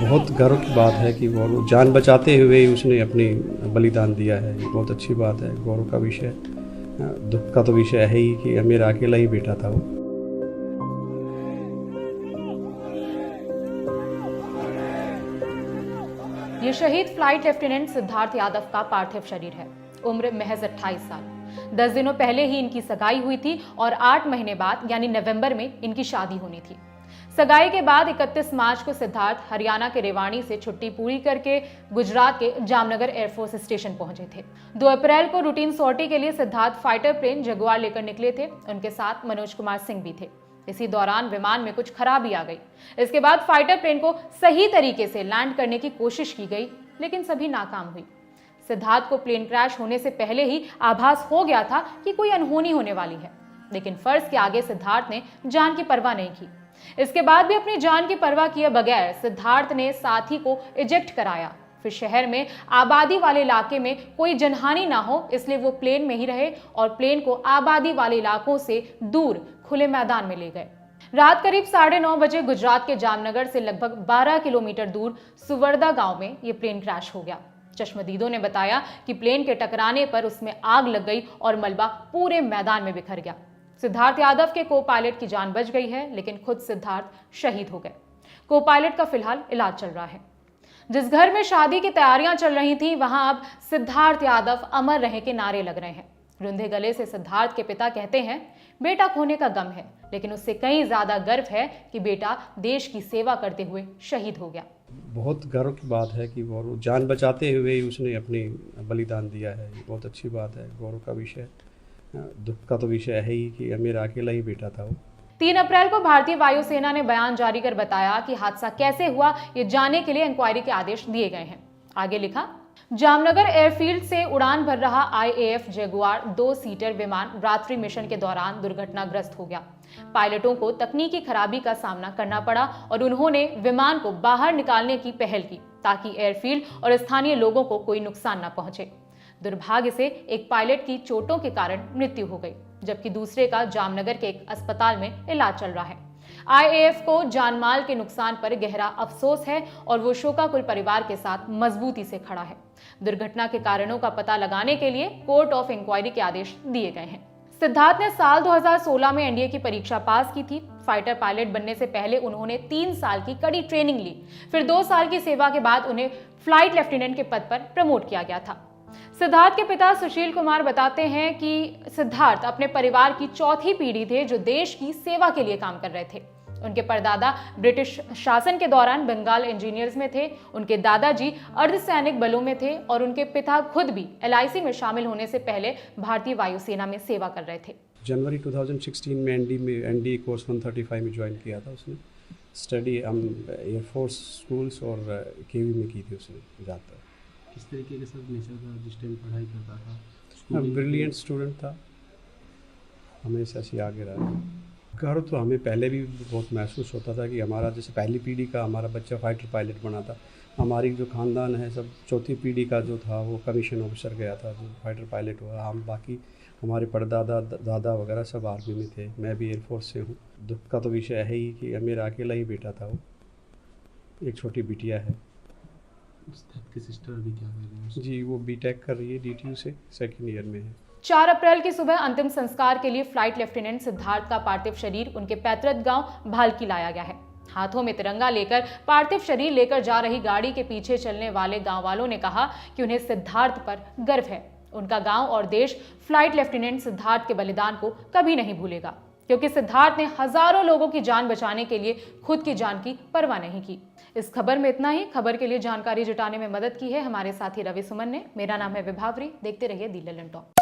बहुत गर्व की बात है कि वो जान बचाते हुए ही उसने अपनी बलिदान दिया है। ये बहुत अच्छी बात है, गौरव का विषय। दुख का तो विषय है ही कि मेरा अकेला ही बेटा था वो। ये शहीद फ्लाइट लेफ्टिनेंट सिद्धार्थ यादव का पार्थिव शरीर है। उम्र महज 28 साल। 10 दिनों पहले ही इनकी सगाई हुई थी और 8 महीने बाद यानी नवंबर में इनकी शादी होनी थी। सगाई के बाद 31 मार्च को सिद्धार्थ हरियाणा के रेवाड़ी से छुट्टी पूरी करके गुजरात के जामनगर एयरफोर्स स्टेशन पहुंचे थे। 2 अप्रैल को रूटीन सॉर्टी के लिए सिद्धार्थ फाइटर प्लेन जगुआर लेकर निकले थे। उनके साथ मनोज कुमार सिंह भी थे। इसी दौरान विमान में कुछ खराबी आ गई। इसके बाद फाइटर प्लेन को सही तरीके से लैंड करने की कोशिश की गई, लेकिन सभी नाकाम हुई। सिद्धार्थ को प्लेन क्रैश होने से पहले ही आभास हो गया था कि कोई अनहोनी होने वाली है, लेकिन फर्ज के आगे सिद्धार्थ ने जान की परवाह नहीं की। इसके बाद भी अपनी जान की परवाह किए बगैर सिद्धार्थ ने साथी को इजेक्ट कराया। फिर शहर में आबादी वाले इलाके में कोई जनहानि ना हो, इसलिए वो प्लेन में ही रहे और प्लेन को आबादी वाले इलाकों से दूर खुले मैदान में ले गए। रात करीब 9:30 बजे गुजरात के जामनगर से लगभग 12 किलोमीटर दूर सुवर्दा गांव में ये प्लेन क्रैश हो गया। चश्मदीदों ने बताया कि प्लेन के टकराने पर उसमें आग लग गई और मलबा पूरे मैदान में बिखर गया। सिद्धार्थ यादव के को पायलट की जान बच गई है, लेकिन खुद सिद्धार्थ शहीद हो गए। को पायलट का फिलहाल इलाज चल रहा है। जिस घर में शादी की तैयारियां चल रही थी, वहां अब सिद्धार्थ यादव अमर रहे के नारे लग रहे हैं। रुंधे गले से सिद्धार्थ के पिता कहते हैं, बेटा खोने का गम है, लेकिन उससे कहीं ज्यादा गर्व है कि बेटा देश की सेवा करते हुए शहीद हो गया। बहुत गर्व की बात है कि वो जान बचाते हुए ही उसने अपनी बलिदान दिया है। ये बहुत अच्छी बात है, गौरव का विषय। दुख का तो विषय है ही कि मेरा अकेला ही बेटा था वो। 3 अप्रैल को भारतीय वायुसेना ने बयान जारी कर बताया कि हादसा कैसे हुआ, ये जानने के लिए इंक्वायरी के आदेश दिए गए हैं। आगे लिखा, जामनगर एयरफील्ड से उड़ान भर रहा IAF जगुआर 2 सीटर विमान रात्रि मिशन के दौरान दुर्घटनाग्रस्त हो गया। पायलटों को तकनीकी खराबी का सामना करना पड़ा और उन्होंने विमान को बाहर निकालने की पहल की ताकि एयरफील्ड और स्थानीय लोगों को कोई नुकसान न पहुंचे। दुर्भाग्य से एक पायलट की चोटों के कारण मृत्यु हो गई, जबकि दूसरे का जामनगर के एक अस्पताल में इलाज चल रहा है। IAF को जानमाल के नुकसान पर गहरा अफसोस है और वो शोकाकुल परिवार के साथ मजबूती से खड़ा है। दुर्घटना के कारणों का पता लगाने के लिए कोर्ट ऑफ इंक्वायरी के आदेश दिए गए हैं। सिद्धार्थ ने साल 2016 में NDA की परीक्षा पास की थी। फाइटर पायलट बनने से पहले उन्होंने 3 साल की कड़ी ट्रेनिंग ली। फिर 2 साल की सेवा के बाद उन्हें फ्लाइट लेफ्टिनेंट के पद पर प्रमोट किया गया था। सिद्धार्थ के पिता सुशील कुमार बताते हैं कि सिद्धार्थ अपने परिवार की 4थी पीढ़ी थे जो देश की सेवा के लिए काम कर रहे थे। उनके परदादा ब्रिटिश शासन के दौरान बंगाल इंजीनियर्स में थे, उनके दादाजी अर्धसैनिक बलों में थे और उनके पिता खुद भी LIC में शामिल होने से पहले भारतीय वायुसेना में सेवा कर रहे थे। जनवरी 2016 में NDA कोर्स 135 में ज्वाइन किया था उसने। स्टडी एयरफोर्स स्कूल्स और KV में की थी उसने ज़्यादातर। किस तरीके के सब नेचर का जिस टाइम पढ़ाई करता था? ब्रिलियंट स्टूडेंट था, हमेशा से आगे रहा। गर्व तो हमें पहले भी बहुत महसूस होता था कि हमारा जैसे पहली पीढ़ी का हमारा बच्चा फाइटर पायलट बना था। हमारी जो खानदान है सब 4थी पीढ़ी का जो था वो कमीशन ऑफिसर गया था, जो फाइटर पायलट हुआ। हम बाकी हमारे परदादा दादा वगैरह सब आर्मी में थे। मैं भी एयरफोर्स से हूँ। दुख का तो विषय है ही कि मेरा अकेला ही बेटा था वो। एक छोटी बिटिया है की सिस्टर भी क्या कर रही है? जी, वो BTech कर रही है, DTU से 2nd ईयर में है। 4 अप्रैल की सुबह अंतिम संस्कार के लिए फ्लाइट लेफ्टिनेंट सिद्धार्थ का पार्थिव शरीर उनके पैतृक गांव भालकी लाया गया है। हाथों में तिरंगा लेकर पार्थिव शरीर लेकर जा रही गाड़ी के पीछे चलने वाले गांव वालों ने कहा कि उन्हें सिद्धार्थ पर गर्व है। उनका गांव और देश फ्लाइट लेफ्टिनेंट सिद्धार्थ के बलिदान को कभी नहीं भूलेगा, क्योंकि सिद्धार्थ ने हजारों लोगों की जान बचाने के लिए खुद की जान की परवाह नहीं की। इस खबर में इतना ही। खबर के लिए जानकारी जुटाने में मदद की है हमारे साथी रवि सुमन ने। मेरा नाम है विभावरी। देखते रहिए दी ललन टॉक।